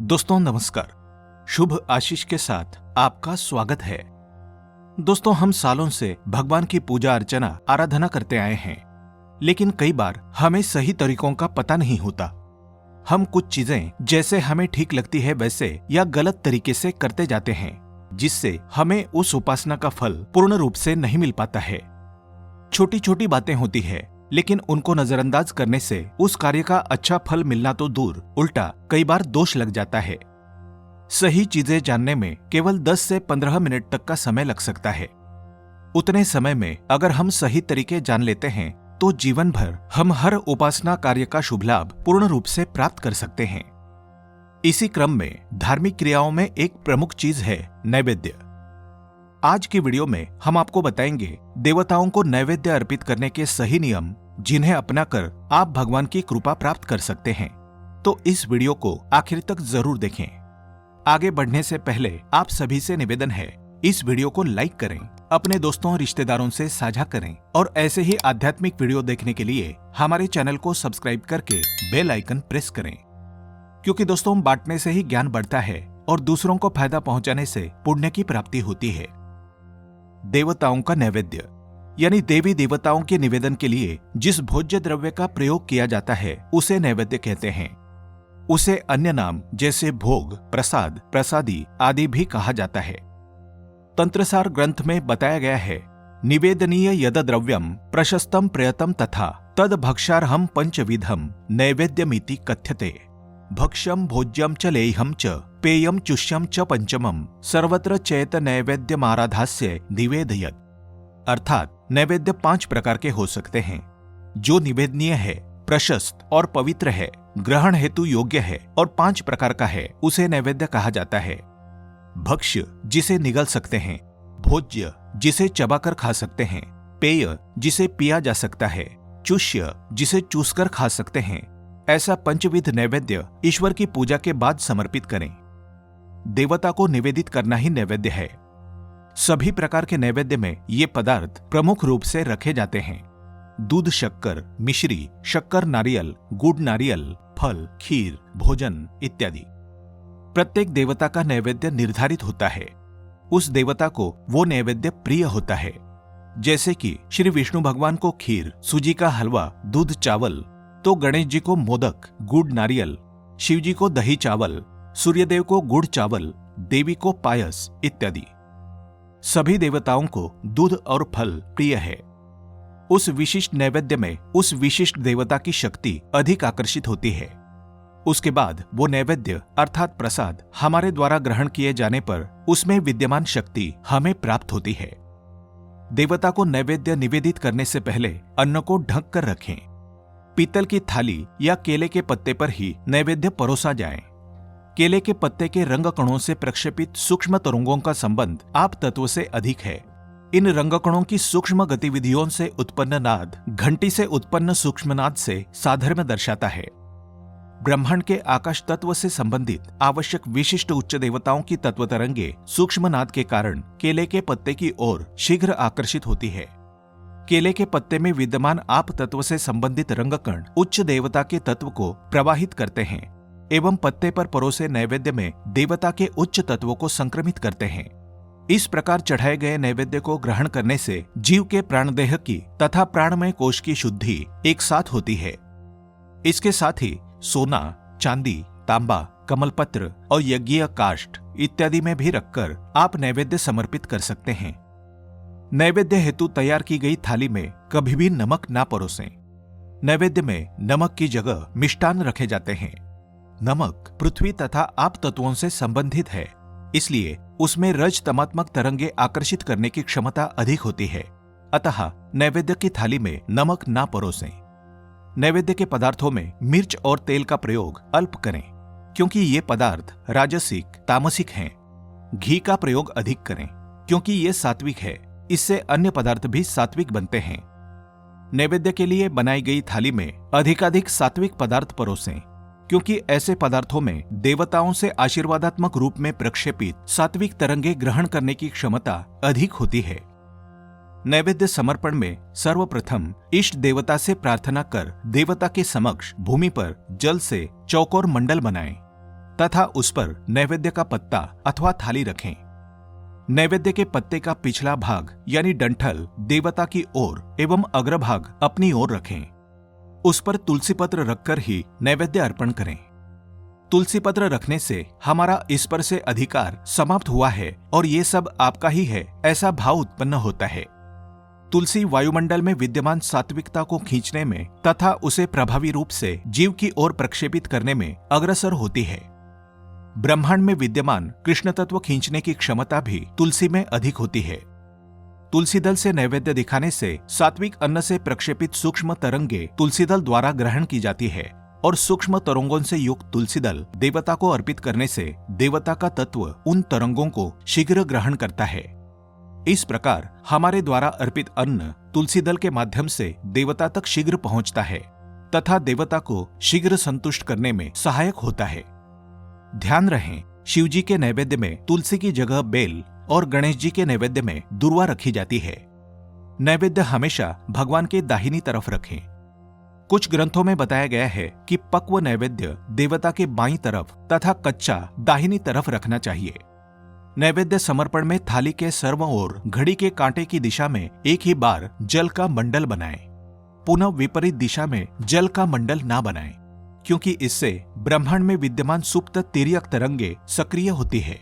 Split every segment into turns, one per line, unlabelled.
दोस्तों नमस्कार। शुभ आशीष के साथ आपका स्वागत है। दोस्तों हम सालों से भगवान की पूजा अर्चना आराधना करते आए हैं, लेकिन कई बार हमें सही तरीकों का पता नहीं होता। हम कुछ चीजें जैसे हमें ठीक लगती है वैसे या गलत तरीके से करते जाते हैं, जिससे हमें उस उपासना का फल पूर्ण रूप से नहीं मिल पाता है। छोटी छोटी बातें होती है, लेकिन उनको नजरअंदाज करने से उस कार्य का अच्छा फल मिलना तो दूर, उल्टा कई बार दोष लग जाता है। सही चीजें जानने में केवल 10 से 15 मिनट तक का समय लग सकता है। उतने समय में अगर हम सही तरीके जान लेते हैं तो जीवन भर हम हर उपासना कार्य का शुभ लाभ पूर्ण रूप से प्राप्त कर सकते हैं। इसी क्रम में धार्मिक क्रियाओं में एक प्रमुख चीज है नैवेद्य। आज की वीडियो में हम आपको बताएंगे देवताओं को नैवेद्य अर्पित करने के सही नियम, जिन्हें अपनाकर आप भगवान की कृपा प्राप्त कर सकते हैं। तो इस वीडियो को आखिर तक जरूर देखें। आगे बढ़ने से पहले आप सभी से निवेदन है, इस वीडियो को लाइक करें, अपने दोस्तों और रिश्तेदारों से साझा करें और ऐसे ही आध्यात्मिक वीडियो देखने के लिए हमारे चैनल को सब्सक्राइब करके बेल आइकन प्रेस करें। क्योंकि दोस्तों बांटने से ही ज्ञान बढ़ता है और दूसरों को फायदा पहुंचाने से पुण्य की प्राप्ति होती है। देवताओं का नैवेद्य यानी देवी देवताओं के निवेदन के लिए जिस भोज्य द्रव्य का प्रयोग किया जाता है उसे नैवेद्य कहते हैं। उसे अन्य नाम जैसे भोग, प्रसाद, प्रसादी आदि भी कहा जाता है। तंत्रसार ग्रंथ में बताया गया है, निवेदनीय यद द्रव्यम प्रशस्तम प्रयतम तथा तद भक्षार्हम पंचविधम नैवेद्यमिति कथ्यते। भक्ष्यम भोज्यम च लेह्यम च पेयम चुष्यम च पंचमम सर्वत्र चैत नैवेद्यमाराधास्य निवेदयत्। अर्थात नैवेद्य 5 प्रकार के हो सकते हैं। जो निवेदनीय है, प्रशस्त और पवित्र है, ग्रहण हेतु योग्य है और 5 प्रकार का है, उसे नैवेद्य कहा जाता है। भक्ष्य जिसे निगल सकते हैं, भोज्य जिसे चबाकर खा सकते हैं, पेय जिसे पिया जा सकता है, चुष्य जिसे चूसकर खा सकते हैं। ऐसा पंचविध नैवेद्य ईश्वर की पूजा के बाद समर्पित करें। देवता को निवेदित करना ही नैवेद्य है। सभी प्रकार के नैवेद्य में ये पदार्थ प्रमुख रूप से रखे जाते हैं। दूध, शक्कर, मिश्री, शक्कर नारियल, गुड़ नारियल, फल, खीर, भोजन इत्यादि। प्रत्येक देवता का नैवेद्य निर्धारित होता है। उस देवता को वो नैवेद्य प्रिय होता है। जैसे कि श्री विष्णु भगवान को खीर, सूजी का हलवा, दूध चावल, तो गणेश जी को मोदक, गुड़ नारियल, शिव जी को दही चावल, सूर्यदेव को गुड़ चावल, देवी को पायस इत्यादि। सभी देवताओं को दूध और फल प्रिय है। उस विशिष्ट नैवेद्य में उस विशिष्ट देवता की शक्ति अधिक आकर्षित होती है। उसके बाद वो नैवेद्य अर्थात प्रसाद हमारे द्वारा ग्रहण किए जाने पर उसमें विद्यमान शक्ति हमें प्राप्त होती है। देवता को नैवेद्य निवेदित करने से पहले अन्न को ढक कर रखें। पीतल की थाली या केले के पत्ते पर ही नैवेद्य परोसा जाए। केले के पत्ते के रंग कणों से प्रक्षेपित सूक्ष्म तरंगों का संबंध आप तत्व से अधिक है। इन रंगकणों की सूक्ष्म गतिविधियों से उत्पन्न नाद घंटी से उत्पन्न सूक्ष्म नाद से साधर्म्य दर्शाता है। ब्रह्मांड के आकाश तत्व से संबंधित आवश्यक विशिष्ट उच्च देवताओं की तत्व तरंगे सूक्ष्म नाद के कारण केले के पत्ते की ओर शीघ्र आकर्षित होती है। केले के पत्ते में विद्यमान आप तत्व से संबंधित रंगकण उच्च देवता के तत्व को प्रवाहित करते हैं एवं पत्ते पर परोसे नैवेद्य में देवता के उच्च तत्वों को संक्रमित करते हैं। इस प्रकार चढ़ाए गए नैवेद्य को ग्रहण करने से जीव के प्राणदेह की तथा प्राणमय कोश की शुद्धि एक साथ होती है। इसके साथ ही सोना, चांदी, तांबा, कमलपत्र और यज्ञीय काष्ठ इत्यादि में भी रखकर आप नैवेद्य समर्पित कर सकते हैं। नैवेद्य हेतु तैयार की गई थाली में कभी भी नमक ना परोसें। नैवेद्य में नमक की जगह मिष्टान रखे जाते हैं। नमक पृथ्वी तथा आप तत्वों से संबंधित है, इसलिए उसमें रजतमात्मक तरंगे आकर्षित करने की क्षमता अधिक होती है। अतः नैवेद्य की थाली में नमक ना परोसें। नैवेद्य के पदार्थों में मिर्च और तेल का प्रयोग अल्प करें, क्योंकि ये पदार्थ राजसिक, तामसिक हैं। घी का प्रयोग अधिक करें, क्योंकि ये सात्विक है। इससे अन्य पदार्थ भी सात्विक बनते हैं। नैवेद्य के लिए बनाई गई थाली में अधिकाधिक सात्विक पदार्थ परोसें, क्योंकि ऐसे पदार्थों में देवताओं से आशीर्वादात्मक रूप में प्रक्षेपित सात्विक तरंगे ग्रहण करने की क्षमता अधिक होती है। नैवेद्य समर्पण में सर्वप्रथम इष्ट देवता से प्रार्थना कर देवता के समक्ष भूमि पर जल से चौकोर मंडल बनाएं। तथा उस पर नैवेद्य का पत्ता अथवा थाली रखें। नैवेद्य के पत्ते का पिछला भाग यानी डंठल देवता की ओर एवं अग्रभाग अपनी ओर रखें। उस पर तुलसी पत्र रखकर ही नैवेद्य अर्पण करें। तुलसी पत्र रखने से हमारा इस पर से अधिकार समाप्त हुआ है और ये सब आपका ही है, ऐसा भाव उत्पन्न होता है। तुलसी वायुमंडल में विद्यमान सात्विकता को खींचने में तथा उसे प्रभावी रूप से जीव की ओर प्रक्षेपित करने में अग्रसर होती है। ब्रह्मांड में विद्यमान कृष्ण तत्व खींचने की क्षमता भी तुलसी में अधिक होती है। तुलसी दल से नैवेद्य दिखाने से सात्विक अन्न से प्रक्षेपित सूक्ष्म तरंगे तुलसी दल द्वारा ग्रहण की जाती है और सूक्ष्म तरंगों से युक्त तुलसी दल देवता को अर्पित करने से देवता का तत्व उन तरंगों को शीघ्र ग्रहण करता है। इस प्रकार हमारे द्वारा अर्पित अन्न तुलसी दल के माध्यम से देवता तक शीघ्र पहुंचता है तथा देवता को शीघ्र संतुष्ट करने में सहायक होता है। ध्यान रहे, शिवजी के नैवेद्य में तुलसी की जगह बेल और गणेश जी के नैवेद्य में दुर्वा रखी जाती है। नैवेद्य हमेशा भगवान के दाहिनी तरफ रखें। कुछ ग्रंथों में बताया गया है कि पक्व नैवेद्य देवता के बाईं तरफ तथा कच्चा दाहिनी तरफ रखना चाहिए। नैवेद्य समर्पण में थाली के सर्वों ओर घड़ी के कांटे की दिशा में एक ही बार जल का मंडल बनाएं। पुनः विपरीत दिशा में जल का मंडल ना बनाएं, क्योंकि इससे ब्रह्मांड में विद्यमान सुप्त तिर्यक तरंगे सक्रिय होती है।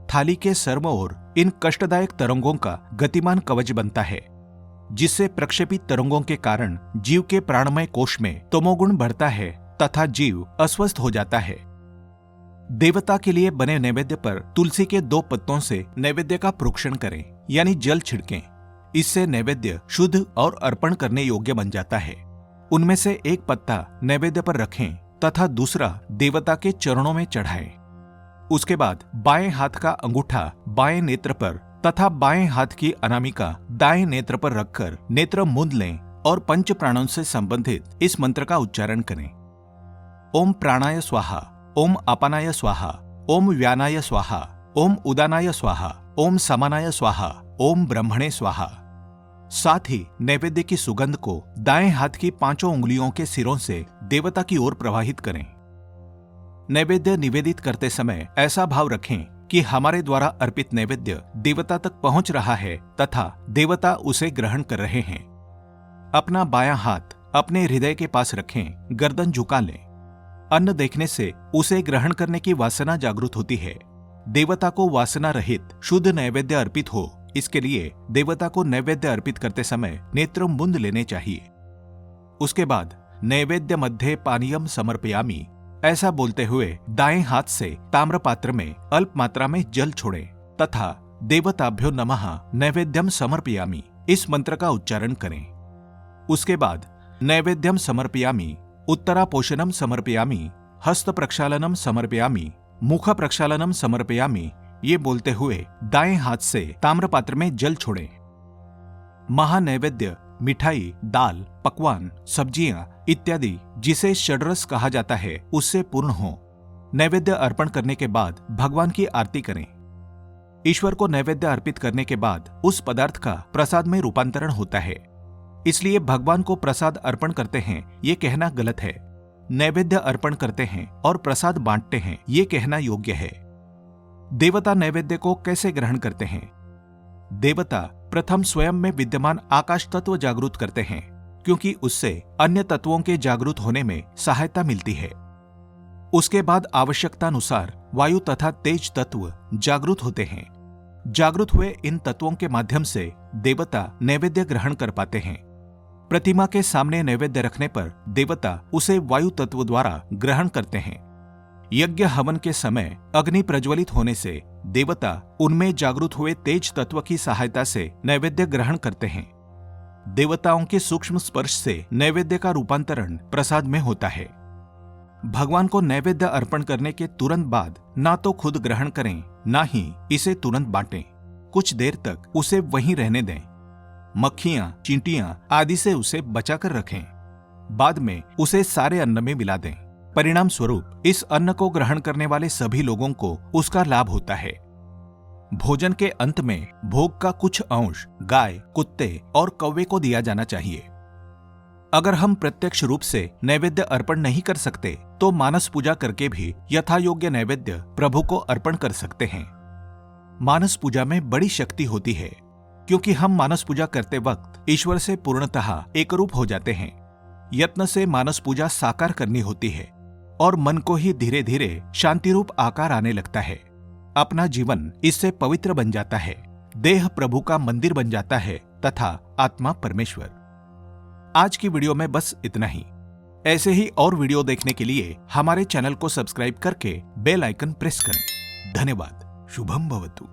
थाली के सर्वों ओर इन कष्टदायक तरंगों का गतिमान कवच बनता है, जिससे प्रक्षेपित तरंगों के कारण जीव के प्राणमय कोश में तमोगुण बढ़ता है तथा जीव अस्वस्थ हो जाता है। देवता के लिए बने नैवेद्य पर तुलसी के 2 पत्तों से नैवेद्य का प्रोक्षण करें, यानी जल छिड़कें। इससे नैवेद्य शुद्ध और अर्पण करने योग्य बन जाता है। उनमें से एक पत्ता नैवेद्य पर रखें तथा दूसरा देवता के चरणों में चढ़ाएं। उसके बाद बाएं हाथ का अंगूठा बाएं नेत्र पर तथा बाएं हाथ की अनामिका दाएं नेत्र पर रखकर नेत्र मूंद लें और पंच प्राणों से संबंधित इस मंत्र का उच्चारण करें। ओम प्राणाय स्वाहा, ओम अपानाय स्वाहा, ओम व्यानाय स्वाहा, ओम उदानाय स्वाहा, ओम समानाय स्वाहा, ओम ब्रह्मणे स्वाहा। साथ ही नैवेद्य की सुगंध को दाएं हाथ की 5 उंगलियों के सिरों से देवता की ओर प्रवाहित करें। नैवेद्य निवेदित करते समय ऐसा भाव रखें कि हमारे द्वारा अर्पित नैवेद्य देवता तक पहुंच रहा है तथा देवता उसे ग्रहण कर रहे हैं। अपना बायां हाथ अपने हृदय के पास रखें, गर्दन झुका लें। अन्न देखने से उसे ग्रहण करने की वासना जागृत होती है। देवता को वासना रहित शुद्ध नैवेद्य अर्पित हो, इसके लिए देवता को नैवेद्य अर्पित करते समय नेत्र मुंद लेने चाहिए। उसके बाद नैवेद्य मध्ये पानीयम समर्पयामि ऐसा बोलते हुए दाएं हाथ से ताम्र पात्र में अल्प मात्रा में जल छोड़ें तथा देवताभ्यो नमः नैवेद्यम समर्पयामि इस मंत्र का उच्चारण करें। उसके बाद नैवेद्यम समर्पयामि, उत्तरापोषणम समर्पयामि, हस्त प्रक्षालनम समर्पयामि, मुख प्रक्षालनम समर्पयामि ये बोलते हुए दाएं हाथ से ताम्रपात्र में जल छोड़ें। महानैवेद्य मिठाई, दाल, पकवान, सब्जियां इत्यादि जिसे षड्रस कहा जाता है उससे पूर्ण हो। नैवेद्य अर्पण करने के बाद भगवान की आरती करें। ईश्वर को नैवेद्य अर्पित करने के बाद उस पदार्थ का प्रसाद में रूपांतरण होता है, इसलिए भगवान को प्रसाद अर्पण करते हैं ये कहना गलत है। नैवेद्य अर्पण करते हैं और प्रसाद बांटते हैं ये कहना योग्य है। देवता नैवेद्य को कैसे ग्रहण करते हैं? देवता प्रथम स्वयं में विद्यमान आकाश तत्व जागृत करते हैं, क्योंकि उससे अन्य तत्वों के जागृत होने में सहायता मिलती है। उसके बाद आवश्यकतानुसार वायु तथा तेज तत्व जागृत होते हैं। जागृत हुए इन तत्वों के माध्यम से देवता नैवेद्य ग्रहण कर पाते हैं। प्रतिमा के सामने नैवेद्य रखने पर देवता उसे वायु तत्व द्वारा ग्रहण करते हैं। यज्ञ हवन के समय अग्नि प्रज्वलित होने से देवता उनमें जागृत हुए तेज तत्व की सहायता से नैवेद्य ग्रहण करते हैं। देवताओं के सूक्ष्म स्पर्श से नैवेद्य का रूपांतरण प्रसाद में होता है। भगवान को नैवेद्य अर्पण करने के तुरंत बाद ना तो खुद ग्रहण करें, ना ही इसे तुरंत बांटें। कुछ देर तक उसे वहीं रहने दें। मक्खियां, चींटियां आदि से उसे बचाकर रखें। बाद में उसे सारे अन्न में मिला दें। परिणाम स्वरूप इस अन्न को ग्रहण करने वाले सभी लोगों को उसका लाभ होता है। भोजन के अंत में भोग का कुछ अंश गाय, कुत्ते और कौवे को दिया जाना चाहिए। अगर हम प्रत्यक्ष रूप से नैवेद्य अर्पण नहीं कर सकते तो मानस पूजा करके भी यथा योग्य नैवेद्य प्रभु को अर्पण कर सकते हैं। मानस पूजा में बड़ी शक्ति होती है, क्योंकि हम मानस पूजा करते वक्त ईश्वर से पूर्णतः एकरूप हो जाते हैं। यत्न से मानस पूजा साकार करनी होती है और मन को ही धीरे धीरे शांति रूप आकार आने लगता है। अपना जीवन इससे पवित्र बन जाता है, देह प्रभु का मंदिर बन जाता है तथा आत्मा परमेश्वर। आज की वीडियो में बस इतना ही। ऐसे ही और वीडियो देखने के लिए हमारे चैनल को सब्सक्राइब करके बेल आइकन प्रेस करें। धन्यवाद। शुभम भवतु।